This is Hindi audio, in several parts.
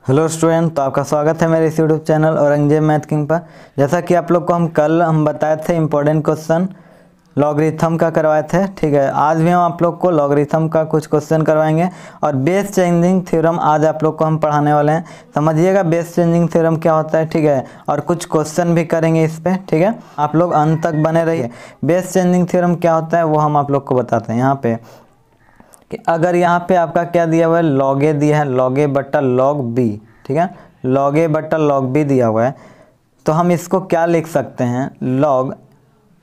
हेलो स्टूडेंट, तो आपका स्वागत है मेरे इस YouTube channel Aurangzeb math king पर। जैसा कि आप लोग को हम बताए थे इम्पोर्टेंट क्वेश्चन लॉगरिथम का करवाए थे। ठीक है, आज भी हम आप लोग को लॉगरिथम का कुछ क्वेश्चन करवाएंगे और बेस चेंजिंग थ्योरम आज आप लोग को हम पढ़ाने वाले हैं। समझिएगा बेस चेंजिंग थ्योरम क्या होता है। ठीक है, और कुछ क्वेश्चन भी करेंगे इस पर। ठीक है, आप लोग अंत तक बने रहिए। बेस चेंजिंग थ्योरम क्या होता है वो हम आप लोग को बताते हैं यहाँ पे कि अगर यहाँ पे आपका क्या दिया हुआ है, लॉग ए दिया है, लॉग ए बट्टा लॉग बी। ठीक है, लॉग ए बट्टा लॉग बी दिया हुआ है, तो हम इसको क्या लिख सकते हैं, लॉग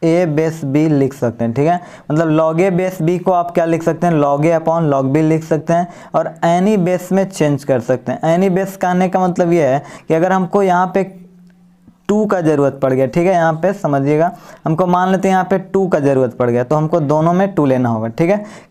ए बेस बी लिख सकते हैं। ठीक है, मतलब लॉग ए बेस बी को आप क्या लिख सकते हैं, लॉग ए अपॉन लॉग बी लिख सकते हैं और एनी बेस में चेंज कर सकते हैं। एनी बेस कहने का मतलब ये है कि अगर हमको यहाँ पे 2 का ज़रूरत पड़ गया, ठीक है, यहाँ पे समझिएगा, हमको मान लेते हैं यहाँ पे 2 का ज़रूरत पड़ गया, तो हमको दोनों में 2 लेना होगा। ठीक है,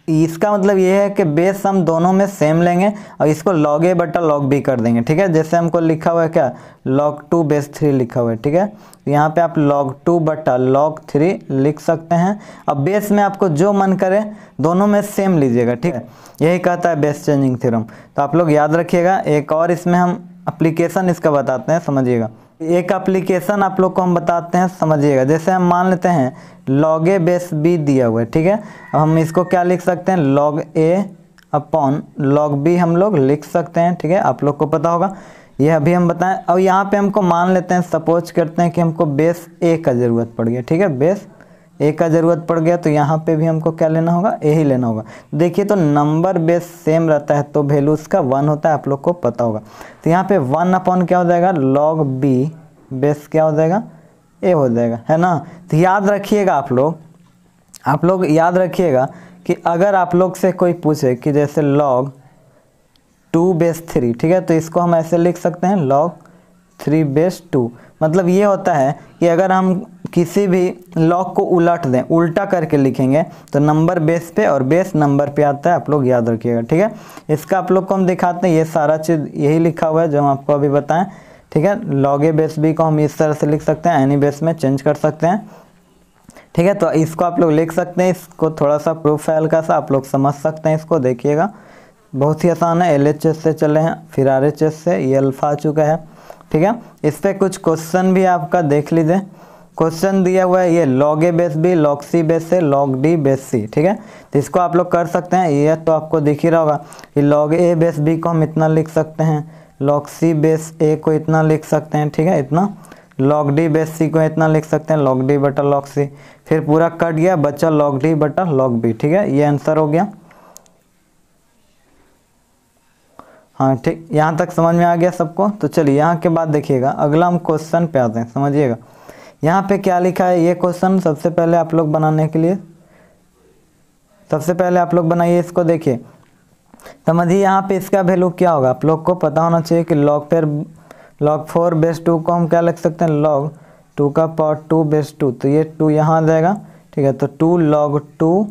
इसका मतलब ये है कि बेस हम दोनों में सेम लेंगे और इसको log a बटा log b कर देंगे। ठीक है, जैसे हमको लिखा हुआ है क्या, log 2 बेस 3 लिखा हुआ है। ठीक है, तो यहाँ पे आप log 2 बटा log 3 लिख सकते हैं। अब बेस में आपको जो मन करे दोनों में सेम लीजिएगा। ठीक है, यही कहता है बेस चेंजिंग थ्योरम। तो आप लोग याद रखिएगा। एक और इसमें हम एप्लीकेशन इसका बताते हैं, समझिएगा। एक एप्लीकेशन आप लोग को हम बताते हैं, समझिएगा। जैसे हम मान लेते हैं log a बेस b दिया हुआ है। ठीक है, अब हम इसको क्या लिख सकते हैं, log a upon log b हम लोग लिख सकते हैं। ठीक है, आप लोग को पता होगा, ये अभी हम बताएं। अब यहाँ पे हमको मान लेते हैं, सपोज करते हैं कि हमको बेस a का ज़रूरत पड़ गया। ठीक है, बेस a का ज़रूरत पड़ गया, तो यहाँ पे भी हमको क्या लेना होगा, a ही लेना होगा। देखिए, तो नंबर बेस सेम रहता है तो वैल्यू उसका 1 होता है, आप लोग को पता होगा। तो यहाँ पे 1 अपॉन क्या हो जाएगा, log b बेस क्या हो जाएगा, a हो जाएगा, है ना। तो याद रखिएगा आप लोग याद रखिएगा कि अगर आप लोग से कोई पूछे कि जैसे log 2 बेस 3, ठीक है, तो इसको हम ऐसे लिख सकते हैं log 3 बेस 2। मतलब ये होता है कि अगर हम किसी भी log को उलट दें, उल्टा करके लिखेंगे, तो नंबर बेस पे और बेस नंबर पे आता है। आप लोग याद रखिएगा। ठीक है, इसका आप लोग को हम दिखाते हैं, ये सारा चीज़ यही लिखा हुआ है जो हम आपको अभी बताएं। ठीक है, log a बेस b को हम इस तरह से लिख सकते हैं, एनी बेस में चेंज कर सकते हैं। ठीक है, तो इसको आप लोग लिख सकते हैं। इसको थोड़ा सा प्रूफ है हल्का सा, आप लोग समझ सकते हैं। इसको देखिएगा, बहुत ही आसान है। LHS से चले हैं, फिर RHS से, ये अल्फा आ चुका है। ठीक है, इस पर कुछ क्वेश्चन भी आपका देख लीजिए। क्वेश्चन दिया हुआ है ये log a base b, log c base a, log d base c। ठीक है, तो इसको आप लोग कर सकते हैं। ये तो आपको दिख ही रहा होगा कि log a बेस b को हम इतना लिख सकते हैं, log c बेस a को इतना लिख सकते हैं। ठीक है, इतना log d बेस c को इतना लिख सकते हैं, log d बटा log c। फिर पूरा कट गया, बचा log d बटा log b। ठीक है, ये आंसर हो गया। हाँ ठीक, यहाँ तक समझ में आ गया सबको। तो चलिए यहाँ के बाद देखिएगा, अगला हम क्वेश्चन पे आते हैं। समझिएगा यहाँ पे क्या लिखा है। ये क्वेश्चन सबसे पहले आप लोग बनाने के लिए, सबसे पहले आप लोग बनाइए इसको। देखिए, समझिए यहाँ पे इसका वैल्यू क्या होगा, आप लोग को पता होना चाहिए कि log 4 बेस 2 को हम क्या लिख सकते हैं, log 2 का पावर 2 बेस 2। तो ये 2 यहाँ आ जाएगा। ठीक है, तो 2 log 2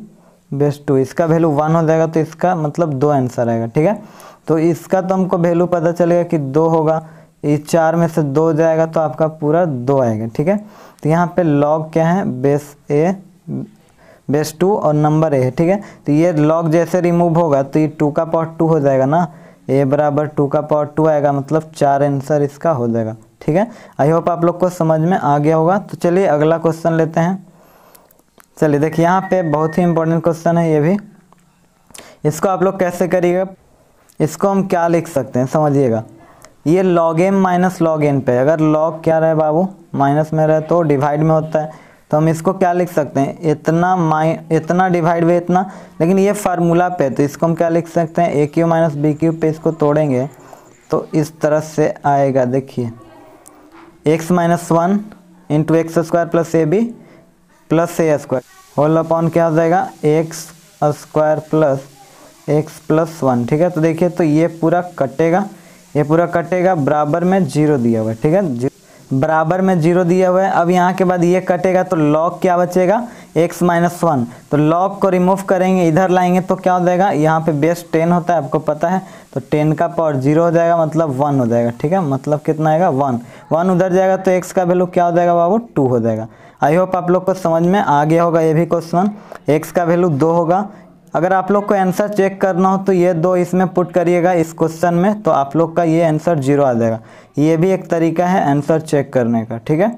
बेस 2, इसका वैल्यू 1 हो जाएगा, तो इसका मतलब 2 आंसर आएगा। ठीक है, तो इसका तो हमको वैल्यू पता चलेगा कि 2 होगा, इस 4 में से 2 जाएगा तो आपका पूरा 2 आएगा। ठीक है, तो यहाँ पे log क्या है, बेस a बेस 2 और नंबर a है। ठीक है, तो ये log जैसे रिमूव होगा तो ये 2 का पावर 2 हो जाएगा ना, a बराबर 2 का पावर 2 आएगा, मतलब 4 आंसर इसका हो जाएगा। ठीक है, आई होप आप लोग को समझ में आ गया होगा। तो चलिए अगला क्वेश्चन लेते हैं। चलिए देखिए, यहाँ पे बहुत ही इंपॉर्टेंट क्वेश्चन है ये भी। इसको आप लोग कैसे करिएगा, इसको हम क्या लिख सकते हैं, समझिएगा। ये log m minus log n पे, अगर log क्या रहे बाबू, माइनस में रहे तो डिवाइड में होता है, तो हम इसको क्या लिख सकते हैं, इतना डिवाइड बाई इतना। लेकिन ये फार्मूला पे, तो इसको हम क्या लिख सकते हैं, ए क्यू माइनस बी क्यू पे इसको तोड़ेंगे तो इस तरह से आएगा। देखिए, x minus 1 into x square plus a b plus a square whole upon क्या हो जाएगा, x square plus x plus 1। ठीक है, तो देखिए, तो ये पूरा कटेगा, ये पूरा कटेगा, बराबर में 0 दिया हुआ है। ठीक है, बराबर में 0 दिया हुआ है। अब यहाँ के बाद ये कटेगा तो log क्या बचेगा, x माइनस 1। तो log को रिमूव करेंगे, इधर लाएंगे तो क्या हो जाएगा, यहाँ पे बेस 10 होता है, आपको पता है, तो 10 का पावर 0 हो जाएगा, मतलब 1 हो जाएगा। ठीक है, मतलब कितना आएगा, 1 उधर जाएगा तो x का वैल्यू क्या हो जाएगा बाबू, 2 हो जाएगा। आई होप आप लोग को समझ में आ गया होगा ये भी क्वेश्चन। x का वैल्यू 2 होगा, अगर आप लोग को आंसर चेक करना हो तो ये 2 इसमें पुट करिएगा इस क्वेश्चन में, तो आप लोग का ये आंसर 0 आ जाएगा। ये भी एक तरीका है आंसर चेक करने का, ठीक है,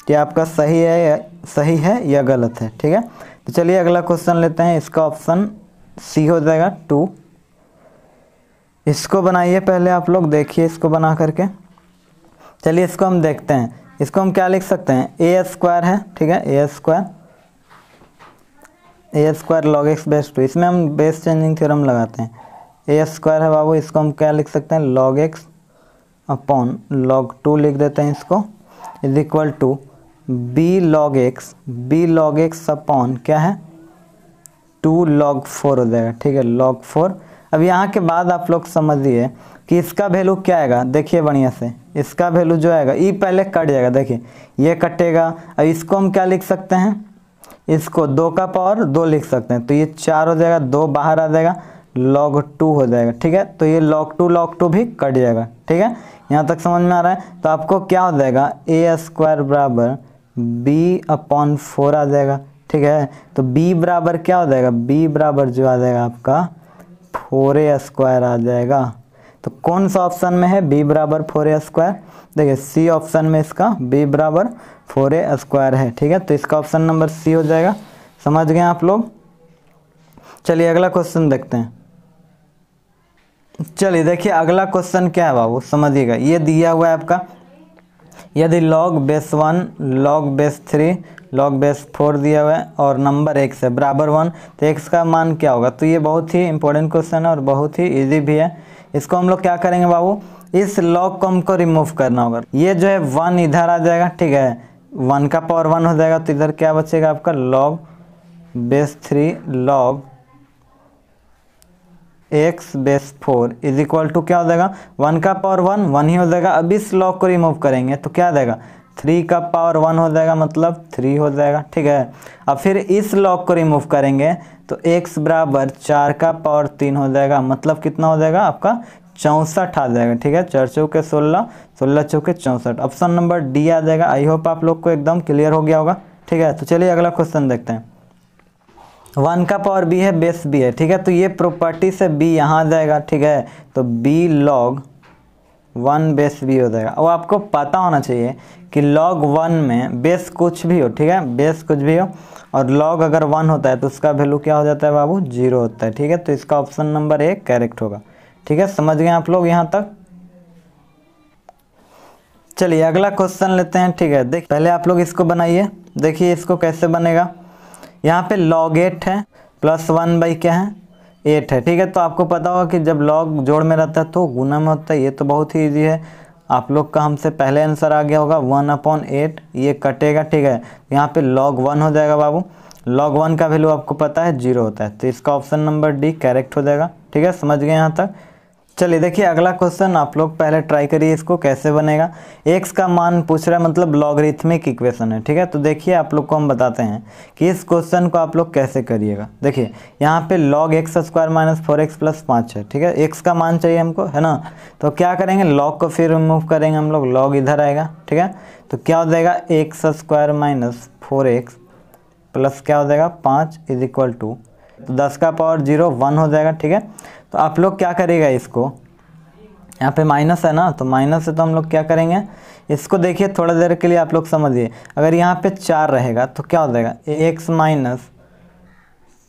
कि आपका सही है या गलत है, ठीक है। तो चलिए अगला क्वेश्चन लेते हैं। इसका ऑप्शन सी हो जाएगा 2। इसको बनाइए पहले आप लोग, देखिए इसको बना करके। चलिए इसको हम देखते हैं। इसको हम क्या लिख सकते हैं, ए स्क्वायर है, ठीक है, ए स्क्वायर लॉग एक्स बेस 2। इसमें हम बेस चेंजिंग थ्योरम लगाते हैं। ए स्क्वायर है बाबू, इसको हम क्या लिख सकते हैं, लॉग एक्स अपॉन लॉग 2 लिख देते हैं इसको, is equal to b log x upon क्या है 2 log 4 हो जाएगा, ठीक है, log 4। अब यहाँ के बाद आप लोग समझिए कि इसका वैल्यू क्या आएगा, देखिए बढ़िया से, इसका वैल्यू जो आएगा ई पहले कट जाएगा, देखिए ये कटेगा। अब इसको हम क्या लिख सकते हैं, इसको 2 का पावर 2 लिख सकते हैं, तो ये 4 हो जाएगा, 2 बाहर आ जाएगा, log 2 हो जाएगा, ठीक है। तो ये log 2 भी कट जाएगा, ठीक है। यहाँ तक समझ में आ रहा है। तो आपको क्या हो जाएगा, ए स्क्वायर बराबर बी अपॉन 4 आ जाएगा, ठीक है। तो b बराबर क्या हो जाएगा, b बराबर जो आ जाएगा आपका 4a स्क्वायर आ जाएगा। तो कौन सा ऑप्शन में है b बराबर 4a स्क्वायर, देखिए सी ऑप्शन में इसका b बराबर 4a स्क्वायर है, ठीक है। तो इसका ऑप्शन नंबर सी हो जाएगा। समझ गए आप लोग। चलिए अगला क्वेश्चन देखते हैं। चलिए देखिए अगला क्वेश्चन क्या है बाबू, समझिएगा। ये दिया हुआ है आपका, यदि log base 1 log base 3 log base 4 दिया हुआ है और नंबर x है बराबर 1, तो x का मान क्या होगा। तो ये बहुत ही इंपॉर्टेंट क्वेश्चन है और बहुत ही इजी भी है। इसको हम लोग क्या करेंगे बाबू, इस log को हमको रिमूव करना होगा। ये जो है 1 इधर आ जाएगा, ठीक है, 1 का पावर 1 हो जाएगा, तो इधर क्या बचेगा आपका log base 3 log x base 4 is equal to क्या हो जाएगा, 1 का पावर 1 ही हो जाएगा। अब इस log को रिमूव करेंगे तो क्या आ जाएगा, 3 का पावर 1 हो जाएगा, मतलब 3 हो जाएगा, ठीक है। अब फिर इस log को रिमूव करेंगे तो x बराबर 4 का पावर 3 हो जाएगा, मतलब कितना हो जाएगा आपका 64 आ जाएगा, ठीक है। 4 चौके 16, 16 चौके 64। ऑप्शन नंबर डी आ जाएगा। आई होप आप लोग को एकदम क्लियर हो गया होगा, ठीक है। तो चलिए अगला क्वेश्चन देखते हैं। 1 का पावर b है, बेस b है, ठीक है। तो ये प्रॉपर्टी से b यहाँ आ जाएगा, ठीक है। तो b log 1 बेस b हो जाएगा। और आपको पता होना चाहिए कि log 1 में बेस कुछ भी हो, ठीक है, बेस कुछ भी हो और log अगर 1 होता है तो उसका वैल्यू क्या हो जाता है बाबू, 0 होता है, ठीक है। तो इसका ऑप्शन नंबर ए करेक्ट होगा, ठीक है। समझ गए आप लोग यहाँ तक। चलिए अगला क्वेश्चन लेते हैं, ठीक है। देख पहले आप लोग इसको बनाइए, देखिए इसको कैसे बनेगा। यहाँ पे log 8 है प्लस 1 बाई क्या है 8 है, ठीक है। तो आपको पता होगा कि जब log जोड़ में रहता है तो गुना में होता है। ये तो बहुत ही इजी है, आप लोग का हमसे पहले आंसर आ गया होगा 1/8, ये कटेगा, ठीक है। यहाँ पे log 1 हो जाएगा बाबू। log 1 का वैल्यू आपको पता है 0 होता है, तो इसका ऑप्शन नंबर डी करेक्ट हो जाएगा, ठीक है। समझ गए यहाँ तक। चलिए देखिए अगला क्वेश्चन आप लोग पहले ट्राई करिए इसको कैसे बनेगा। x का मान पूछ रहा है, मतलब लॉगरिथमिक इक्वेशन है, ठीक है। तो देखिए आप लोग को हम बताते हैं कि इस क्वेश्चन को आप लोग कैसे करिएगा। देखिए यहाँ पे log x square minus 4x plus 5 है, ठीक है। x का मान चाहिए हमको, है ना। तो क्या करेंगे, log को फिर रिमूव करेंगे हम लोग, log इधर आएगा, ठीक है। तो क्या हो जाएगा, x square minus 4x plus क्या हो जाएगा 5 इज इक्वल टू 10 का पावर 0 1 हो जाएगा, ठीक है। तो आप लोग क्या करिएगा, इसको यहाँ पे माइनस है ना, तो माइनस है तो हम लोग क्या करेंगे, इसको देखिए थोड़ा देर के लिए आप लोग समझिए। अगर यहाँ पे 4 रहेगा तो क्या हो जाएगा, x माइनस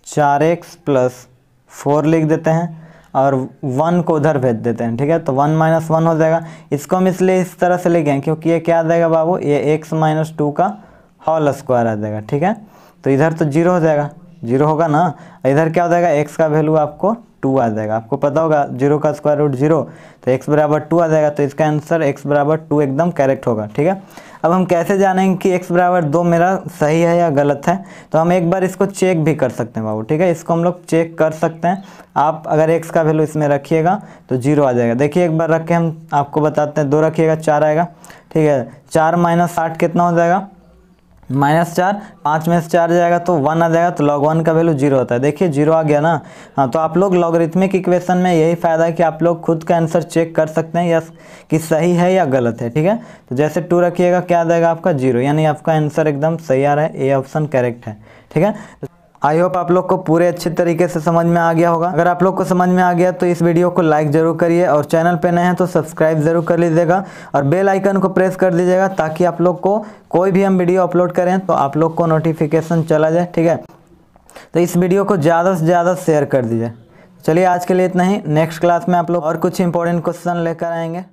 4x प्लस 4 लिख देते हैं और 1 को उधर भेज देते हैं, ठीक है। तो 1 माइनस 1 हो जाएगा। इसको हम इसलिए इस तरह से लिखें क्योंकि ये क्या आ जाएगा बाबू, ये x माइनस 2 का होल स्क्वायर आ जाएगा, ठीक है। तो इधर तो 0 हो जाएगा, 0 होगा ना। इधर क्या हो जाएगा, x का वैल्यू आपको 2 आ जाएगा। आपको पता होगा 0 का स्क्वायर रूट 0, तो x बराबर 2 आ जाएगा। तो इसका आंसर x बराबर 2 एकदम करेक्ट होगा, ठीक है। अब हम कैसे जानेंगे कि x बराबर 2 मेरा सही है या गलत है, तो हम एक बार इसको चेक भी कर सकते हैं बाबू, ठीक है। इसको हम लोग चेक कर सकते हैं। आप अगर x का वैल्यू इसमें रखिएगा तो 0 आ जाएगा। देखिए एक बार रख के हम आपको बताते हैं, 2 रखिएगा 4 आएगा, ठीक है। 4 माइनस 8 कितना हो जाएगा, -4, 5 में से 4 जाएगा तो 1 आ जाएगा। तो log 1 का वैल्यू 0 होता है। देखिए 0 आ गया ना। हाँ, तो आप लोग लॉगरिथमिक इक्वेशन में यही फ़ायदा है कि आप लोग खुद का आंसर चेक कर सकते हैं या कि सही है या गलत है, ठीक है। तो जैसे 2 रखिएगा क्या आ जाएगा आपका 0, यानी आपका आंसर एकदम सही आ रहा है, ए ऑप्शन करेक्ट है, ठीक है। आई होप आप लोग को पूरे अच्छे तरीके से समझ में आ गया होगा। अगर आप लोग को समझ में आ गया तो इस वीडियो को लाइक जरूर करिए और चैनल पे नए हैं तो सब्सक्राइब जरूर कर लीजिएगा और बेल आइकन को प्रेस कर दीजिएगा ताकि आप लोग को कोई भी हम वीडियो अपलोड करें तो आप लोग को नोटिफिकेशन चला जाए, ठीक है। तो इस वीडियो को ज़्यादा से ज़्यादा शेयर कर दीजिए। चलिए आज के लिए इतना ही। नेक्स्ट क्लास में आप लोग और कुछ इंपॉर्टेंट क्वेश्चन लेकर आएंगे।